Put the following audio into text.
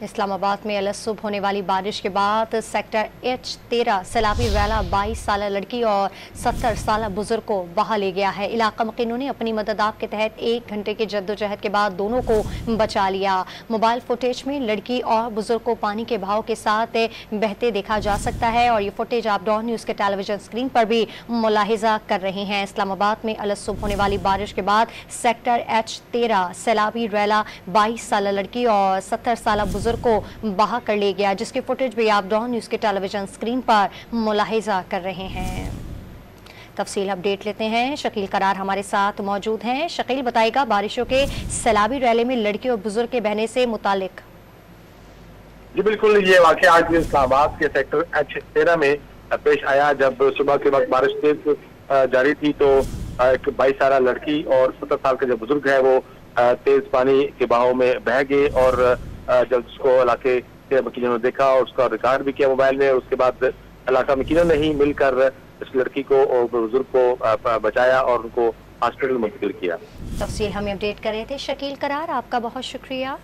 इस्लामाबाद में अलसुबह होने वाली बारिश के बाद सेक्टर H13 सैलाबी रैला 22 साल लड़की और 70 साल बुजुर्ग को बहा ले गया है। इलाका मुकीनों ने अपनी मदद के तहत 1 घंटे की जद्दोजहद के बाद दोनों को बचा लिया। मोबाइल फुटेज में लड़की और बुजुर्ग को पानी के बहाव के साथ बहते देखा जा सकता है और ये फुटेज आप डॉन न्यूज़ के टेलीविजन स्क्रीन पर भी मुलाहिजा कर रहे हैं। इस्लामाबाद में अलसुबह होने वाली बारिश के बाद सेक्टर H13 सैलाबी रैला 22 साल लड़की और 70 साल बुजुर्ग को बहा कर ले गया, जिसकी फुटेज भी आप डॉन न्यूज़ के टेलीविजन स्क्रीन पर मुलाहिजा कर रहे हैं। तफसील अपडेट लेते हैं। शकील करार हमारे साथ मौजूद हैं। शकील, बताएगा बारिशों के सैलाबी रैले में लड़की और बुजुर्ग के बहने से मुतालिक। जी बिल्कुल, ये वाकया आज इस्लामाबाद के सेक्टर H13 में पेश आया। जब सुबह के वक्त बारिश तेज जारी थी तो एक 22 साल लड़की और 70 साल के जो बुजुर्ग है वो तेज पानी के बहाव में बह गए और जब उसको इलाके के वकीलों ने देखा और उसका रिकॉर्ड भी किया मोबाइल में, उसके बाद इलाका वकीलों ने ही मिलकर इस लड़की को और बुजुर्ग को बचाया और उनको हॉस्पिटल मुंतकिल किया। तफसील हमें अपडेट कर रहे थे शकील करार, आपका बहुत शुक्रिया।